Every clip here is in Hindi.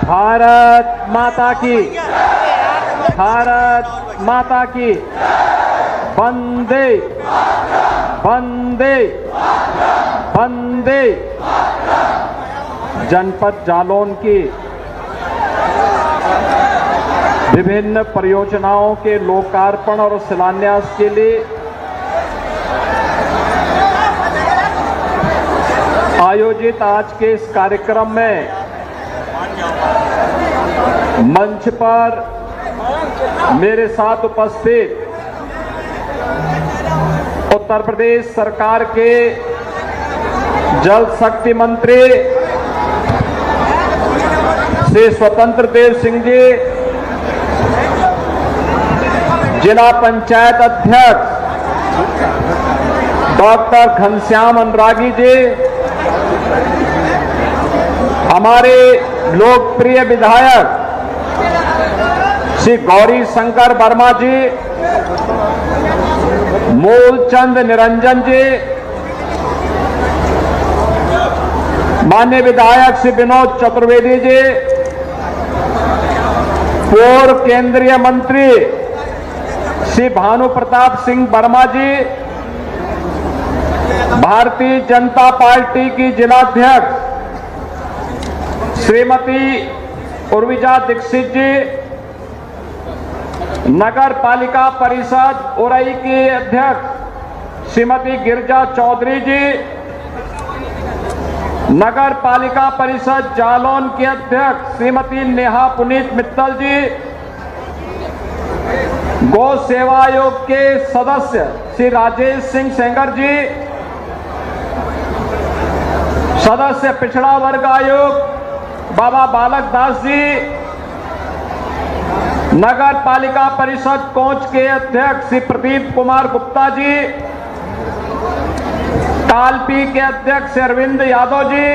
भारत माता की, भारत माता की। वंदे वंदे वंदे। जनपद जालौन की विभिन्न परियोजनाओं के लोकार्पण और शिलान्यास के लिए आयोजित आज के इस कार्यक्रम में मंच पर मेरे साथ उपस्थित उत्तर प्रदेश सरकार के जल शक्ति मंत्री श्री स्वतंत्र देव सिंह जी, जिला पंचायत अध्यक्ष डॉक्टर घनश्याम अनुरागी जी, हमारे लोकप्रिय विधायक श्री गौरी शंकर वर्मा जी, मूलचंद निरंजन जी, माननीय विधायक श्री विनोद चतुर्वेदी जी, पूर्व केंद्रीय मंत्री श्री भानु प्रताप सिंह वर्मा जी, भारतीय जनता पार्टी की जिलाध्यक्ष श्रीमती उर्विजा दीक्षित जी, नगर पालिका परिषद उरई की अध्यक्ष श्रीमती गिरिजा चौधरी जी, नगर पालिका परिषद जालौन की अध्यक्ष श्रीमती नेहा पुनीत मित्तल जी, गौ सेवा आयोग के सदस्य श्री राजेश सिंह सेंगर जी, सदस्य पिछड़ा वर्ग आयोग बाबा बालक दास जी, नगर पालिका परिषद कोंच के अध्यक्ष श्री प्रदीप कुमार गुप्ता जी, तालपी के अध्यक्ष अरविंद यादव जी,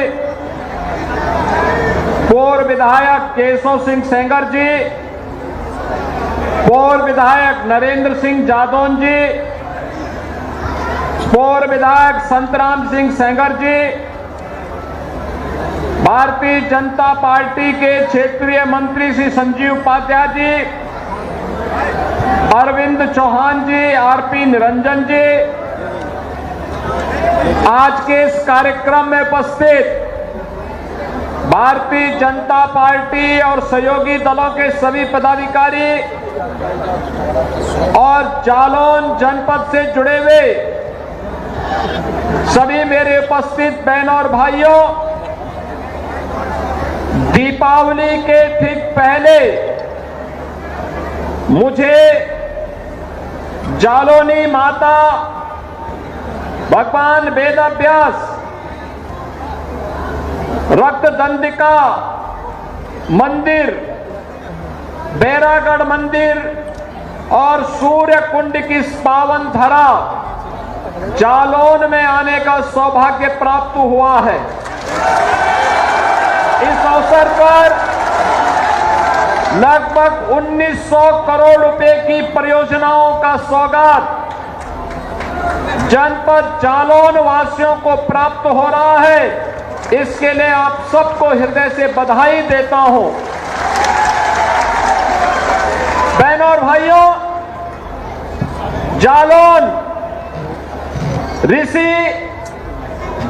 पूर्व विधायक केशव सिंह सेंगर जी, पूर्व विधायक नरेंद्र सिंह जादौन जी, पूर्व विधायक संतराम सिंह सेंगर जी, भारतीय जनता पार्टी के क्षेत्रीय मंत्री श्री संजीव उपाध्याय जी, अरविंद चौहान जी, आरपी निरंजन जी, आज के इस कार्यक्रम में उपस्थित भारतीय जनता पार्टी और सहयोगी दलों के सभी पदाधिकारी और जालौन जनपद से जुड़े हुए सभी मेरे उपस्थित बहनों और भाइयों, दीपावली के ठीक पहले मुझे जालौनी माता भगवान वेदव्यास, रक्तदंडिका मंदिर, बैरागढ़ मंदिर और सूर्य कुंड की पावन धरा जालौन में आने का सौभाग्य प्राप्त हुआ है। इस अवसर पर लगभग 1900 करोड़ रुपए की परियोजनाओं का सौगात जनपद जालौन वासियों को प्राप्त हो रहा है। इसके लिए आप सबको हृदय से बधाई देता हूं। बहनों और भाइयों, जालौन ऋषि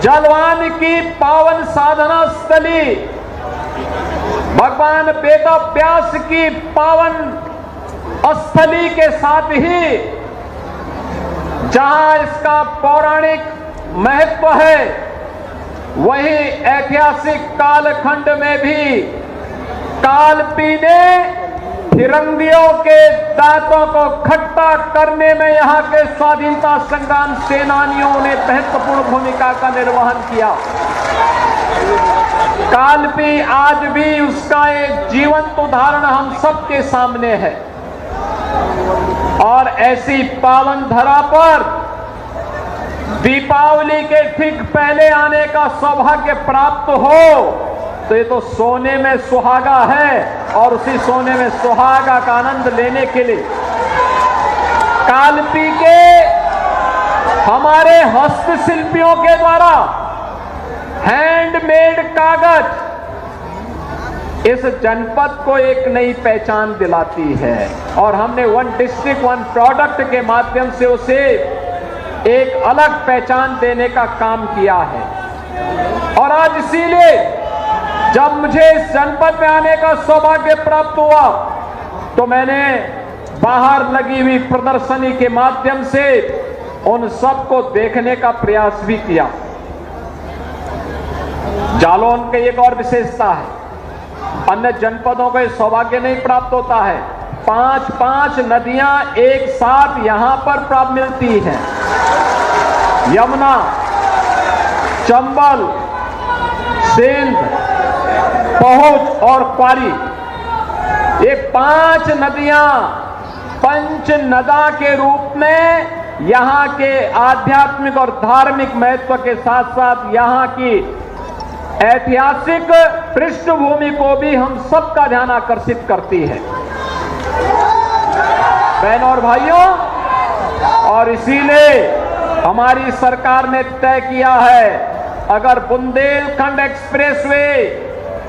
जलवान की पावन साधना स्थली, भगवान वेदव्यास की पावन स्थली के साथ ही जहां इसका पौराणिक महत्व है, वहीं ऐतिहासिक कालखंड में भी कालपी ने फिरंगियों के दांतों को खट्टा करने में यहाँ के स्वाधीनता संग्राम सेनानियों ने महत्वपूर्ण भूमिका का निर्वहन किया। कालपी आज भी उसका एक जीवंत उदाहरण हम सबके सामने है। और ऐसी पावन धरा पर दीपावली के ठीक पहले आने का सौभाग्य प्राप्त हो, तो ये तो सोने में सुहागा है। और उसी सोने में सुहागा का आनंद लेने के लिए कालपी के हमारे हस्तशिल्पियों के द्वारा हैंडमेड कागज इस जनपद को एक नई पहचान दिलाती है और हमने वन डिस्ट्रिक्ट वन प्रोडक्ट के माध्यम से उसे एक अलग पहचान देने का काम किया है। और आज इसीलिए जब मुझे इस जनपद में आने का सौभाग्य प्राप्त हुआ तो मैंने बाहर लगी हुई प्रदर्शनी के माध्यम से उन सबको देखने का प्रयास भी किया। जालौन की एक और विशेषता है, अन्य जनपदों को यह सौभाग्य नहीं प्राप्त होता है। 5-5 नदियां एक साथ यहां पर प्राप्त मिलती हैं। यमुना, चंबल, सिंध, पहुंच और क्वारी, ये 5 नदियां पंचनदा के रूप में यहां के आध्यात्मिक और धार्मिक महत्व के साथ साथ यहां की ऐतिहासिक पृष्ठभूमि को भी हम सबका ध्यान आकर्षित करती है बहनों और भाइयों। और इसीलिए हमारी सरकार ने तय किया है, अगर बुंदेलखंड एक्सप्रेसवे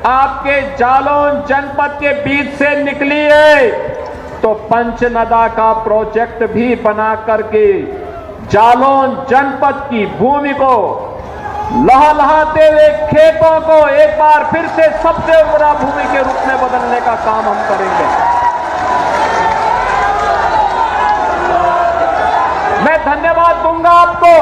आपके जालौन जनपद के बीच से निकली है तो पंचनदा का प्रोजेक्ट भी बना करके जालौन जनपद की भूमि को लहलहाते हुए खेतों को एक बार फिर से सबसे बड़ा भूमि के रूप में बदलने का काम हम करेंगे। मैं धन्यवाद दूंगा आपको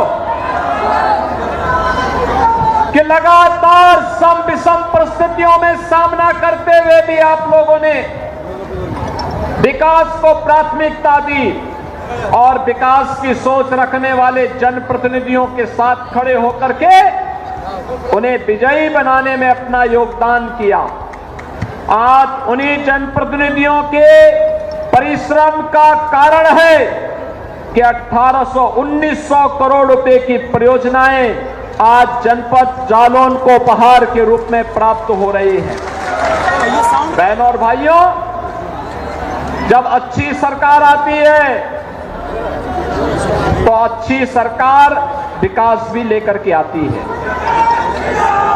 कि लगातार सम विषम परिस्थितियों में सामना करते हुए भी आप लोगों ने विकास को प्राथमिकता दी और विकास की सोच रखने वाले जनप्रतिनिधियों के साथ खड़े होकर के उन्हें विजयी बनाने में अपना योगदान किया। आज उन्हीं जनप्रतिनिधियों के परिश्रम का कारण है कि 1800-1900 करोड़ रुपए की परियोजनाएं आज जनपद जालौन को उपहार के रूप में प्राप्त हो रही है। बहनों और भाइयों, जब अच्छी सरकार आती है तो अच्छी सरकार विकास भी लेकर के आती है,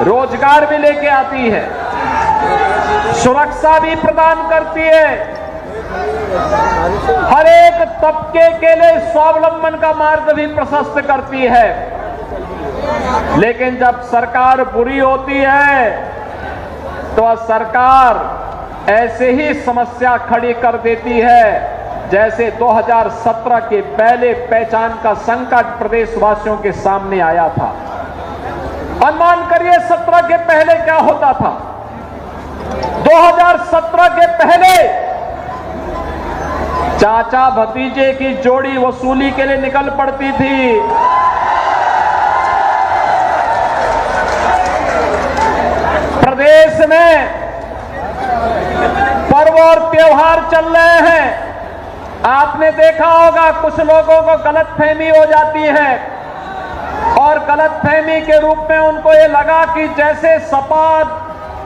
रोजगार भी लेके आती है, सुरक्षा भी प्रदान करती है, हर एक तबके के लिए स्वावलंबन का मार्ग भी प्रशस्त करती है। लेकिन जब सरकार बुरी होती है तो सरकार ऐसे ही समस्या खड़ी कर देती है जैसे 2017 के पहले पहचान का संकट प्रदेशवासियों के सामने आया था। अनुमान करिए 17 के पहले क्या होता था। 2017 के पहले चाचा भतीजे की जोड़ी वसूली के लिए निकल पड़ती थी। प्रदेश में पर्व और त्योहार चल रहे हैं, आपने देखा होगा कुछ लोगों को गलतफहमी हो जाती है और गलतफहमी के रूप में उनको ये लगा कि जैसे सपा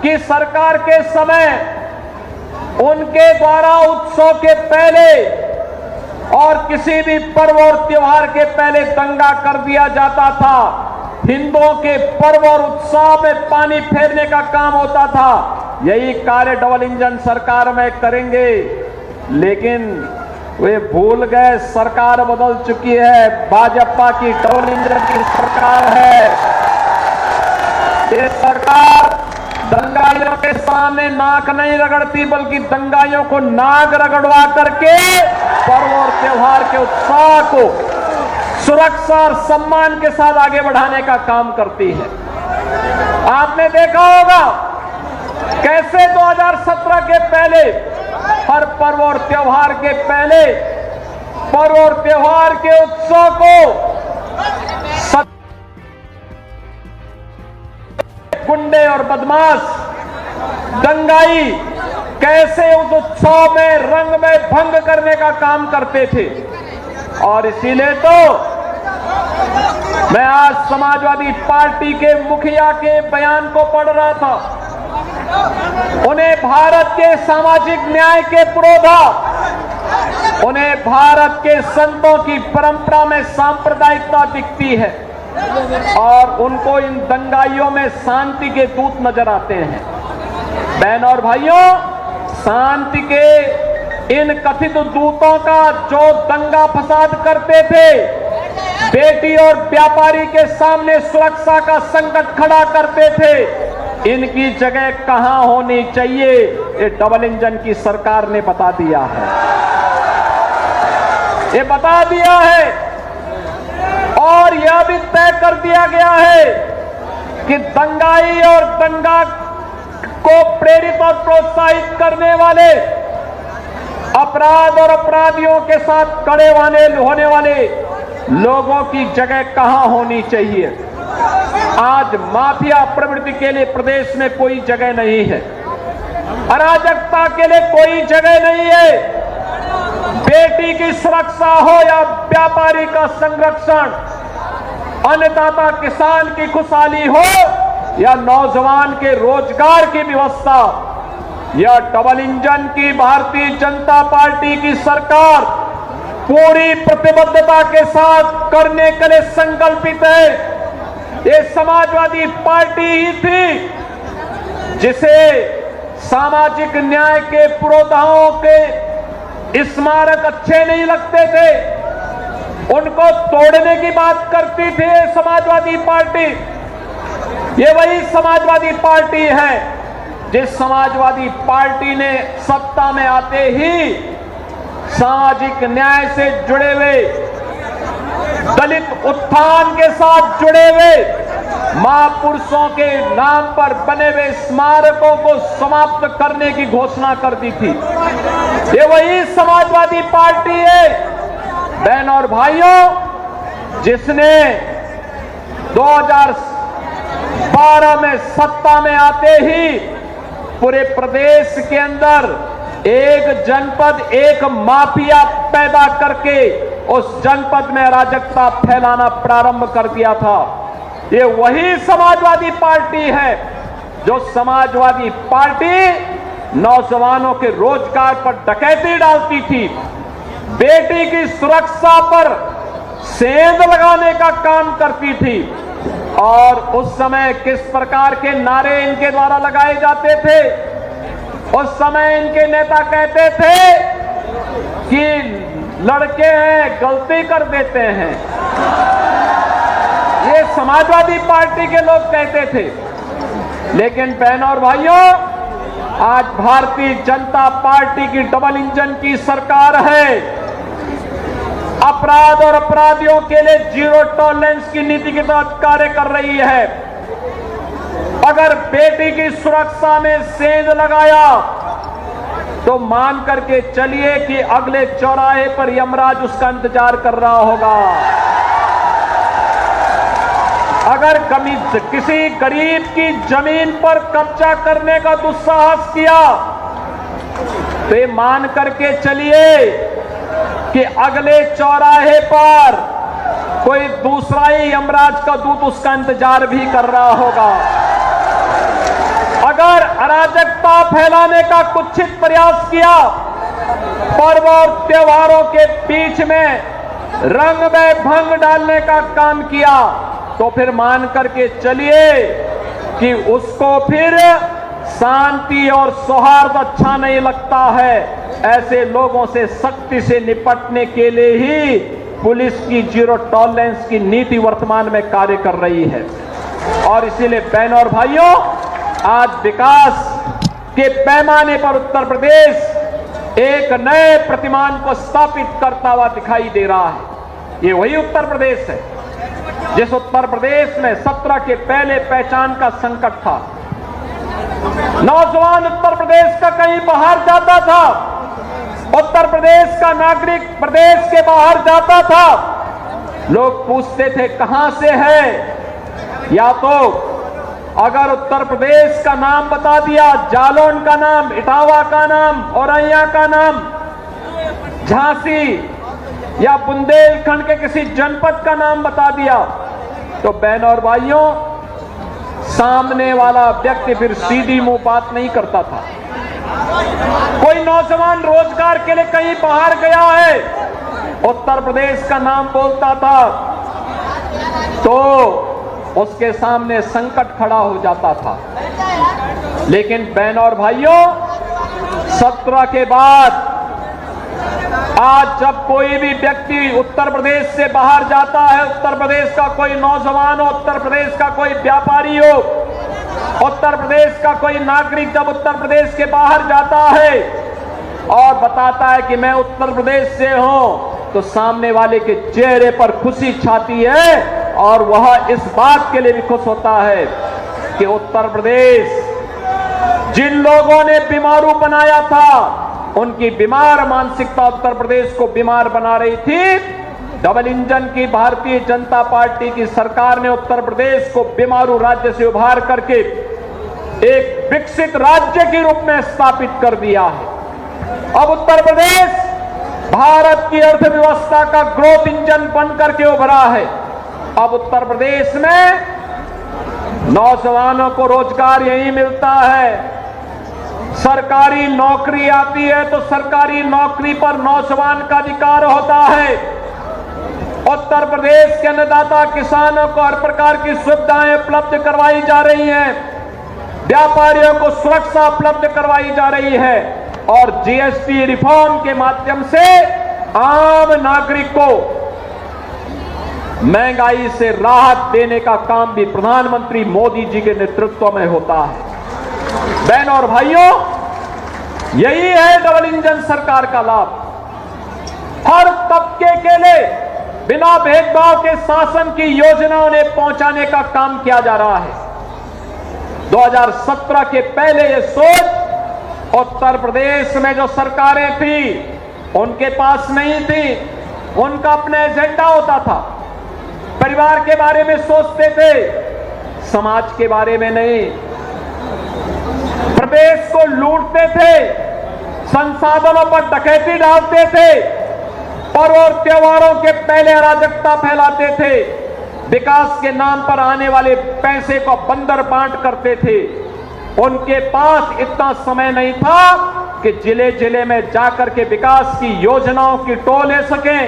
की सरकार के समय उनके द्वारा उत्सव के पहले और किसी भी पर्व और त्योहार के पहले दंगा कर दिया जाता था, हिंदुओं के पर्व और उत्सव में पानी फेरने का काम होता था। यही कार्य डबल इंजन सरकार में करेंगे, लेकिन वे भूल गए सरकार बदल चुकी है, भाजपा की डबल इंजन की सरकार है। ये सरकार दंगाइयों के सामने नाक नहीं रगड़ती बल्कि दंगाइयों को नाक रगड़वा करके पर्व और त्योहार के उत्साह को सुरक्षा और सम्मान के साथ आगे बढ़ाने का काम करती है। आपने देखा होगा कैसे 2017 के पहले हर पर्व और त्योहार के पहले पर्व और त्योहार के उत्सव को गुंडे और बदमाश दंगाई कैसे उस उत्सव में रंग में भंग करने का काम करते थे। और इसीलिए तो मैं आज समाजवादी पार्टी के मुखिया के बयान को पढ़ रहा था। उन्हें भारत के सामाजिक न्याय के पुरोधा, उन्हें भारत के संतों की परंपरा में सांप्रदायिकता दिखती है और उनको इन दंगाइयों में शांति के दूत नजर आते हैं। बहन और भाइयों, शांति के इन कथित दूतों का जो दंगा फसाद करते थे, बेटी और व्यापारी के सामने सुरक्षा का संकट खड़ा करते थे, इनकी जगह कहां होनी चाहिए, ये डबल इंजन की सरकार ने बता दिया है। ये बता दिया है और यह भी तय कर दिया गया है कि दंगाई और दंगा को प्रेरित और प्रोत्साहित करने वाले, अपराध और अपराधियों के साथ खड़े होने वाले लोगों की जगह कहां होनी चाहिए। आज माफिया प्रवृत्ति के लिए प्रदेश में कोई जगह नहीं है, अराजकता के लिए कोई जगह नहीं है। बेटी की सुरक्षा हो या व्यापारी का संरक्षण, अन्नदाता किसान की खुशहाली हो या नौजवान के रोजगार की व्यवस्था, यह डबल इंजन की भारतीय जनता पार्टी की सरकार पूरी प्रतिबद्धता के साथ करने के लिए संकल्पित है। ये समाजवादी पार्टी ही थी जिसे सामाजिक न्याय के पुरोधाओं के स्मारक अच्छे नहीं लगते थे, उनको तोड़ने की बात करती थी समाजवादी पार्टी। ये वही समाजवादी पार्टी है जिस समाजवादी पार्टी ने सत्ता में आते ही सामाजिक न्याय से जुड़े हुए, दलित उत्थान के साथ जुड़े हुए, महापुरुषों के नाम पर बने हुए स्मारकों को समाप्त करने की घोषणा कर दी थी। ये वही समाजवादी पार्टी है बहन और भाइयों जिसने 2012 में सत्ता में आते ही पूरे प्रदेश के अंदर एक जनपद, एक माफिया पैदा करके उस जनपद में अराजकता फैलाना प्रारंभ कर दिया था। ये वही समाजवादी पार्टी है जो समाजवादी पार्टी नौजवानों के रोजगार पर डकैती डालती थी, बेटी की सुरक्षा पर सेंध लगाने का काम करती थी। और उस समय किस प्रकार के नारे इनके द्वारा लगाए जाते थे, उस समय इनके नेता कहते थे कि लड़के हैं गलती कर देते हैं, ये समाजवादी पार्टी के लोग कहते थे। लेकिन बहनों और भाइयों, आज भारतीय जनता पार्टी की डबल इंजन की सरकार है, अपराध और अपराधियों के लिए जीरो टॉलरेंस की नीति के तहत कार्य कर रही है। अगर बेटी की सुरक्षा में सेंध लगाया तो मान करके चलिए कि अगले चौराहे पर यमराज उसका इंतजार कर रहा होगा। अगर किसी गरीब की जमीन पर कब्जा करने का दुस्साहस किया तो ये मान करके चलिए कि अगले चौराहे पर कोई दूसरा ही यमराज का दूत उसका इंतजार भी कर रहा होगा। अगर अराजकता फैलाने का कुत्सित प्रयास किया, पर्व और त्योहारों के बीच में रंग में भंग डालने का काम किया तो फिर मान करके चलिए कि उसको फिर शांति और सौहार्द अच्छा नहीं लगता है। ऐसे लोगों से सख्ती से निपटने के लिए ही पुलिस की जीरो टॉलरेंस की नीति वर्तमान में कार्य कर रही है। और इसीलिए बहनों और भाइयों, आज विकास के पैमाने पर उत्तर प्रदेश एक नए प्रतिमान को स्थापित करता हुआ दिखाई दे रहा है। ये वही उत्तर प्रदेश है जिस उत्तर प्रदेश में 17 के पहले पहचान का संकट था। नौजवान उत्तर प्रदेश का कहीं बाहर जाता था, उत्तर प्रदेश का नागरिक प्रदेश के बाहर जाता था, लोग पूछते थे कहां से है, या तो अगर उत्तर प्रदेश का नाम बता दिया, जालौन का नाम, इटावा का नाम, औरैया का नाम, झांसी या बुंदेलखंड के किसी जनपद का नाम बता दिया तो बहनों और भाइयों, सामने वाला व्यक्ति फिर सीधी मुंह बात नहीं करता था। कोई नौजवान रोजगार के लिए कहीं बाहर गया है, उत्तर प्रदेश का नाम बोलता था तो उसके सामने संकट खड़ा हो जाता था। लेकिन बहनों और भाइयों, 17 के बाद आज जब कोई भी व्यक्ति उत्तर प्रदेश से बाहर जाता है, उत्तर प्रदेश का कोई नौजवान हो, उत्तर प्रदेश का कोई व्यापारी हो, उत्तर प्रदेश का कोई नागरिक जब उत्तर प्रदेश के बाहर जाता है और बताता है कि मैं उत्तर प्रदेश से हूं, तो सामने वाले के चेहरे पर खुशी छाती है और वह इस बात के लिए भी खुश होता है कि उत्तर प्रदेश जिन लोगों ने बीमारू बनाया था, उनकी बीमार मानसिकता उत्तर प्रदेश को बीमार बना रही थी। डबल इंजन की भारतीय जनता पार्टी की सरकार ने उत्तर प्रदेश को बीमारू राज्य से उभार करके एक विकसित राज्य के रूप में स्थापित कर दिया है। अब उत्तर प्रदेश भारत की अर्थव्यवस्था का ग्रोथ इंजन बन करके उभरा है। अब उत्तर प्रदेश में नौजवानों को रोजगार यही मिलता है। सरकारी नौकरी आती है तो सरकारी नौकरी पर नौजवान का अधिकार होता है। उत्तर प्रदेश के अन्नदाता किसानों को हर प्रकार की सुविधाएं उपलब्ध करवाई जा रही हैं, व्यापारियों को सुरक्षा उपलब्ध करवाई जा रही है और जीएसटी रिफॉर्म के माध्यम से आम नागरिक को महंगाई से राहत देने का काम भी प्रधानमंत्री मोदी जी के नेतृत्व में होता है। बहनों और भाइयों, यही है डबल इंजन सरकार का लाभ। हर तबके के लिए बिना भेदभाव के शासन की योजनाओं ने पहुंचाने का काम किया जा रहा है। 2017 के पहले यह सोच उत्तर प्रदेश में जो सरकारें थी उनके पास नहीं थी। उनका अपना एजेंडा होता था, परिवार के बारे में सोचते थे, समाज के बारे में नहीं। प्रदेश को लूटते थे, संसाधनों पर डकैती डालते थे, पर्व और त्योहारों के पहले अराजकता फैलाते थे, विकास के नाम पर आने वाले पैसे को बंदर बांट करते थे। उनके पास इतना समय नहीं था कि जिले जिले में जाकर के विकास की योजनाओं की टो ले सके,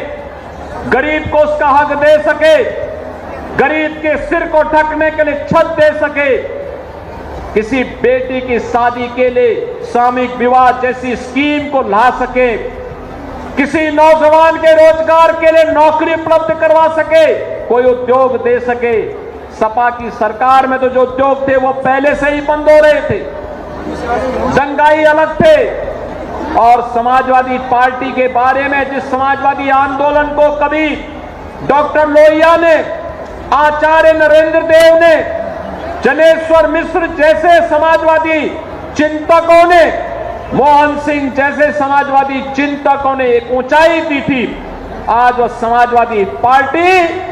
गरीब को उसका हक दे सके, गरीब के सिर को ढकने के लिए छत दे सके, किसी बेटी की शादी के लिए सामूहिक विवाह जैसी स्कीम को ला सके, किसी नौजवान के रोजगार के लिए नौकरी उपलब्ध करवा सके, कोई उद्योग दे सके। सपा की सरकार में तो जो उद्योग थे वो पहले से ही बंद हो रहे थे, दंगाई अलग थे। और समाजवादी पार्टी के बारे में जिस समाजवादी आंदोलन को कभी डॉक्टर लोहिया ने, आचार्य नरेंद्र देव ने, जनेश्वर मिश्र जैसे समाजवादी चिंतकों ने, मोहन सिंह जैसे समाजवादी चिंतकों ने एक ऊंचाई दी थी, आज वह समाजवादी पार्टी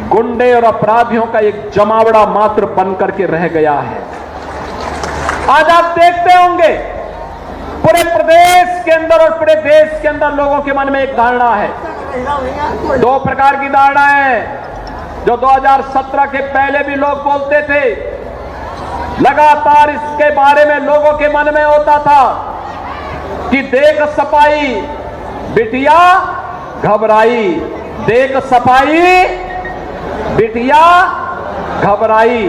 गुंडे और अपराधियों का एक जमावड़ा मात्र बन करके रह गया है। आज आप देखते होंगे पूरे प्रदेश के अंदर और पूरे देश के अंदर लोगों के मन में एक धारणा है, दो प्रकार की धारणा है जो 2017 के पहले भी लोग बोलते थे। लगातार इसके बारे में लोगों के मन में होता था कि देख सपाई बिटिया घबराई, देख सपाई बिटिया घबराई।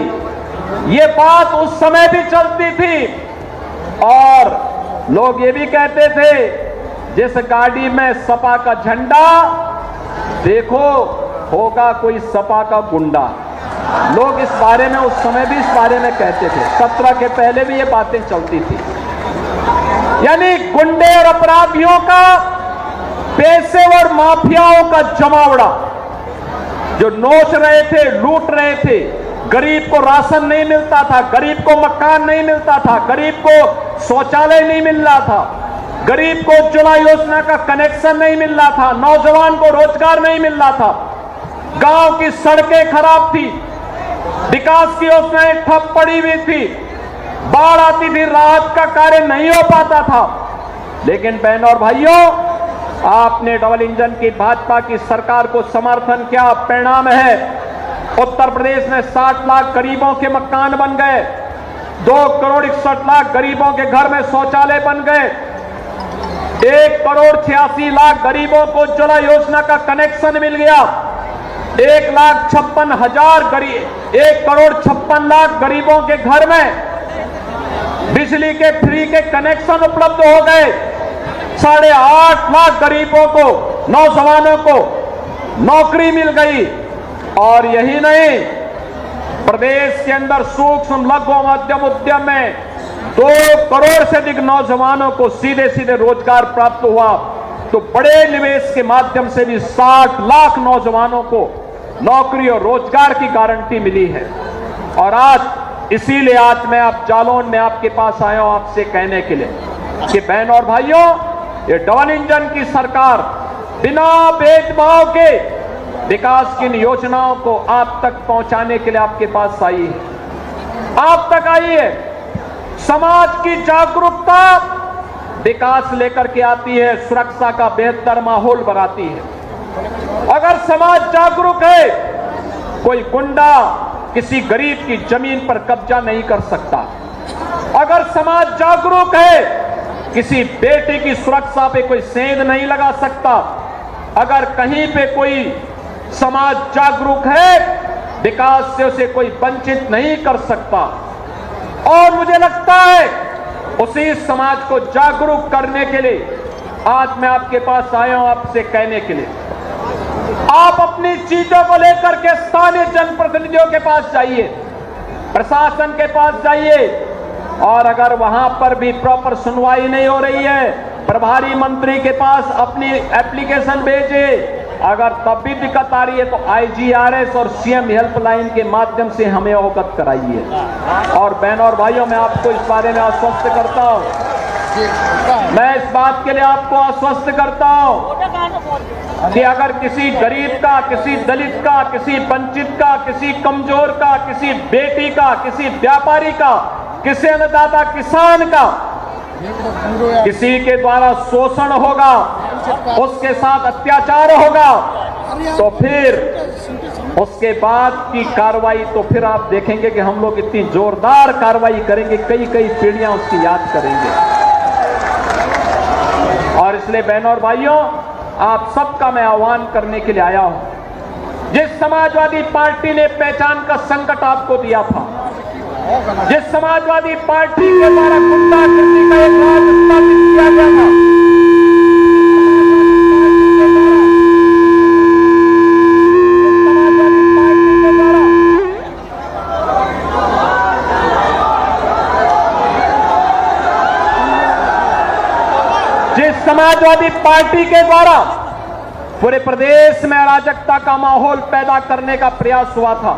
ये बात उस समय भी चलती थी और लोग ये भी कहते थे जिस गाड़ी में सपा का झंडा देखो होगा कोई सपा का गुंडा। लोग इस बारे में उस समय भी इस बारे में कहते थे, 17 के पहले भी ये बातें चलती थी। यानी गुंडे और अपराधियों का, पेशेवर माफियाओं का जमावड़ा जो नोच रहे थे, लूट रहे थे। गरीब को राशन नहीं मिलता था, गरीब को मकान नहीं मिलता था, गरीब को शौचालय नहीं मिल रहा था, गरीब को उज्ज्वला योजना का कनेक्शन नहीं मिल रहा था, नौजवान को रोजगार नहीं मिल रहा था, गांव की सड़कें खराब थी, विकास की योजनाएं ठप पड़ी हुई थी, बाढ़ आती थी, राहत का कार्य नहीं हो पाता था। लेकिन बहनों और भाइयों, आपने डबल इंजन की भाजपा की सरकार को समर्थन किया, परिणाम है उत्तर प्रदेश में 60 लाख गरीबों के मकान बन गए, 2 करोड़ 61 लाख गरीबों के घर में शौचालय बन गए, 1 करोड़ 86 लाख गरीबों को उज्ज्वला योजना का कनेक्शन मिल गया, 1,56,000 गरीब, 1 करोड़ 56 लाख गरीबों के घर में बिजली के फ्री के कनेक्शन उपलब्ध हो गए। 8.5 लाख गरीबों को, नौजवानों को नौकरी मिल गई। और यही नहीं, प्रदेश के अंदर सूक्ष्म लघु मध्यम उद्यम में 2 करोड़ से अधिक नौजवानों को सीधे सीधे रोजगार प्राप्त हुआ। तो बड़े निवेश के माध्यम से भी 60 लाख नौजवानों को नौकरी और रोजगार की गारंटी मिली है। और आज इसीलिए आज मैं आप जालौन में आपके पास आया हूं आपसे कहने के लिए कि बहनों और भाइयों, ये डबल इंजन की सरकार बिना भेदभाव के विकास की इन योजनाओं को आप तक पहुंचाने के लिए आपके पास आई है। आप तक आई है। समाज की जागरूकता विकास लेकर के आती है, सुरक्षा का बेहतर माहौल बनाती है। अगर समाज जागरूक है, कोई गुंडा किसी गरीब की जमीन पर कब्जा नहीं कर सकता। अगर समाज जागरूक है, किसी बेटे की सुरक्षा पे कोई सेंध नहीं लगा सकता। अगर कहीं पे कोई समाज जागरूक है, विकास से उसे कोई वंचित नहीं कर सकता। और मुझे लगता है उसी समाज को जागरूक करने के लिए आज मैं आपके पास आया हूं आपसे कहने के लिए, आप अपनी चीजों को लेकर के स्थानीय जनप्रतिनिधियों के पास जाइए, प्रशासन के पास जाइए। और अगर वहां पर भी प्रॉपर सुनवाई नहीं हो रही है, प्रभारी मंत्री के पास अपनी एप्लीकेशन भेजिए। अगर तब भी दिक्कत आ रही है तो IGRS और CM हेल्पलाइन के माध्यम से हमें अवगत कराइए। और बहनों और भाइयों, मैं आपको इस बारे में आश्वस्त करता हूं, मैं इस बात के लिए आपको आश्वस्त करता हूं कि अगर किसी गरीब का, किसी दलित का, किसी वंचित का, किसी कमजोर का, किसी बेटी का, किसी व्यापारी का, किसी अन्नदाता किसान का किसी के द्वारा शोषण होगा, उसके साथ अत्याचार होगा, तो फिर उसके बाद की कार्रवाई तो फिर आप देखेंगे कि हम लोग इतनी जोरदार कार्रवाई करेंगे, कई कई पीढ़ियां उसकी याद करेंगे। और इसलिए बहनों और भाइयों, आप सबका मैं आह्वान करने के लिए आया हूं। जिस समाजवादी पार्टी ने पहचान का संकट आपको दिया था, जिस समाजवादी पार्टी के द्वारा गुंडागर्दी का एक राज स्थापित किया गया था, जिस समाजवादी पार्टी के द्वारा पूरे प्रदेश में अराजकता का माहौल पैदा करने का प्रयास हुआ था,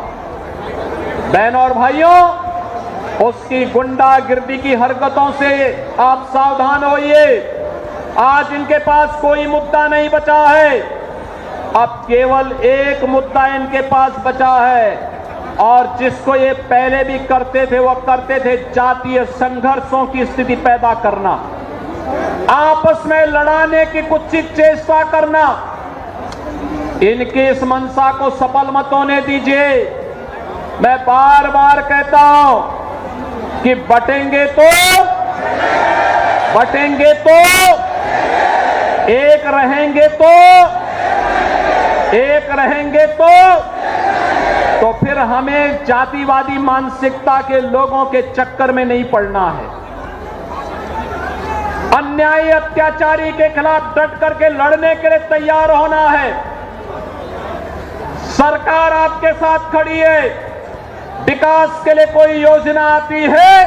बहनों और भाइयों, उसकी गुंडागिर्दी की हरकतों से आप सावधान होइए। आज इनके पास कोई मुद्दा नहीं बचा है, अब केवल एक मुद्दा इनके पास बचा है। और जिसको ये पहले भी करते थे, वो करते थे जातीय संघर्षों की स्थिति पैदा करना, आपस में लड़ाने की कुत्सित चेष्टा करना। इनकी इस मंशा को सफल मत होने दीजिए। मैं बार बार कहता हूं कि बटेंगे तो एक रहेंगे तो फिर हमें जातिवादी मानसिकता के लोगों के चक्कर में नहीं पड़ना है। अन्यायी अत्याचारी के खिलाफ डट करके लड़ने के लिए तैयार होना है। सरकार आपके साथ खड़ी है। विकास के लिए कोई योजना आती है,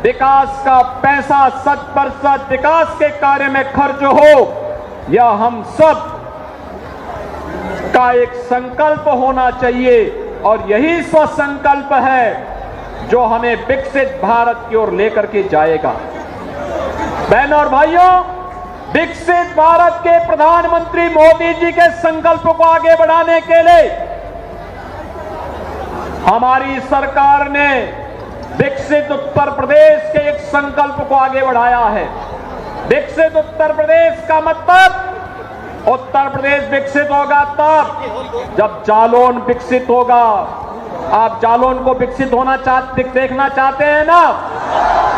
विकास का पैसा 100% विकास के कार्य में खर्च हो, यह हम सब का एक संकल्प होना चाहिए। और यही स्वसंकल्प है जो हमें विकसित भारत की ओर लेकर के जाएगा। बहनों और भाइयों, विकसित भारत के प्रधानमंत्री मोदी जी के संकल्प को आगे बढ़ाने के लिए हमारी सरकार ने विकसित उत्तर प्रदेश के एक संकल्प को आगे बढ़ाया है। विकसित उत्तर प्रदेश का मतलब, उत्तर प्रदेश विकसित होगा तब जब जालौन विकसित होगा। आप जालौन को विकसित देखना चाहते हैं ना?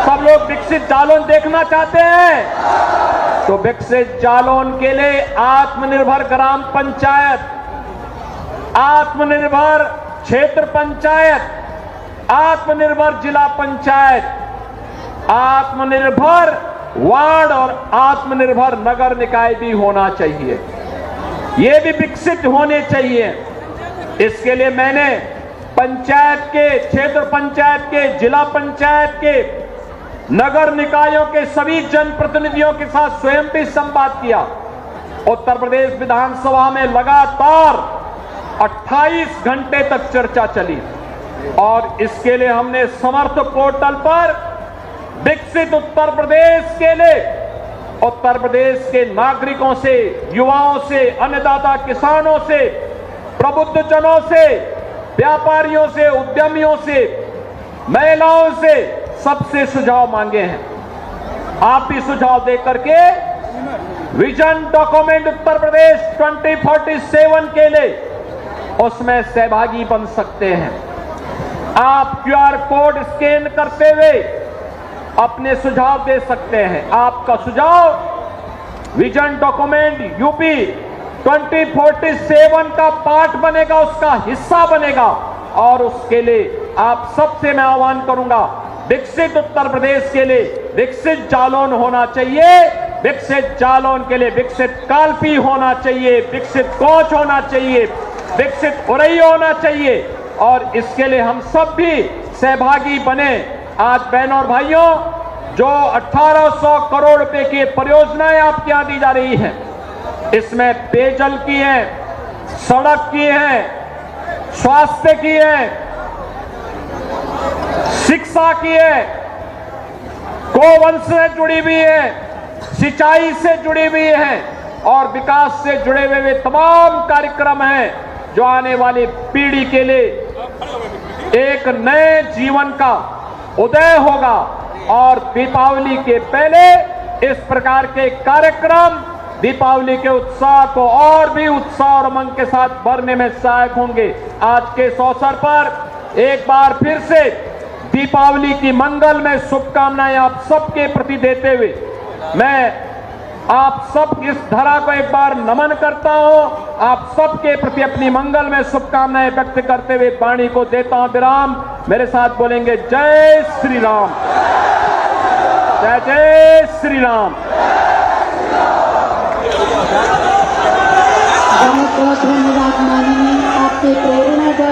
सब लोग विकसित जालौन देखना चाहते हैं। तो विकसित जालौन के लिए आत्मनिर्भर ग्राम पंचायत, आत्मनिर्भर क्षेत्र पंचायत, आत्मनिर्भर जिला पंचायत, आत्मनिर्भर वार्ड और आत्मनिर्भर नगर निकाय भी होना चाहिए। ये भी विकसित होने चाहिए। इसके लिए मैंने पंचायत के, क्षेत्र पंचायत के, जिला पंचायत के, नगर निकायों के सभी जनप्रतिनिधियों के साथ स्वयं भी संवाद किया। उत्तर प्रदेश विधानसभा में लगातार 28 घंटे तक चर्चा चली और इसके लिए हमने समर्थ पोर्टल पर विकसित उत्तर प्रदेश के लिए उत्तर प्रदेश के नागरिकों से, युवाओं से, अन्नदाता किसानों से, प्रबुद्धजनों से, व्यापारियों से, उद्यमियों से, महिलाओं से, सबसे सुझाव मांगे हैं। आप भी सुझाव दे करके विजन डॉक्यूमेंट उत्तर प्रदेश 2047 के लिए उसमें सहभागी बन सकते हैं। आप QR कोड स्कैन करते हुए अपने सुझाव दे सकते हैं। आपका सुझाव विजन डॉक्यूमेंट यूपी 2047 का पार्ट बनेगा, उसका हिस्सा बनेगा और उसके लिए आप सबसे मैं आह्वान करूंगा, विकसित उत्तर प्रदेश के लिए विकसित जालौन होना चाहिए। विकसित जालौन के लिए विकसित कालपी होना चाहिए, विकसित कोच होना चाहिए, विकसित उरई होना चाहिए और इसके लिए हम सब भी सहभागी बने। आज बहनों और भाइयों, जो 1800 करोड़ रुपए की परियोजनाएं आपके यहां दी जा रही हैं, इसमें पेयजल की है, सड़क की है, स्वास्थ्य की है, शिक्षा की है, गोवंश से जुड़ी हुई है, सिंचाई से जुड़ी हुई है और विकास से जुड़े हुए तमाम कार्यक्रम हैं जो आने वाली पीढ़ी के लिए एक नए जीवन का उदय होगा। और दीपावली के पहले इस प्रकार के कार्यक्रम दीपावली के उत्साह को और भी उत्साह और उमंग के साथ भरने में सहायक होंगे। आज के इस अवसर पर एक बार फिर से दीपावली की मंगल में शुभकामनाएं आप सबके प्रति देते हुए मैं आप सब इस धरा को एक बार नमन करता हूं। आप सबके प्रति अपनी मंगल में शुभकामनाएं व्यक्त करते हुए वाणी को देता हूं विराम। मेरे साथ बोलेंगे जय श्री राम, जय जय श्री राम। बहुत बहुत धन्यवाद माननीय, आपके प्रेरणादायक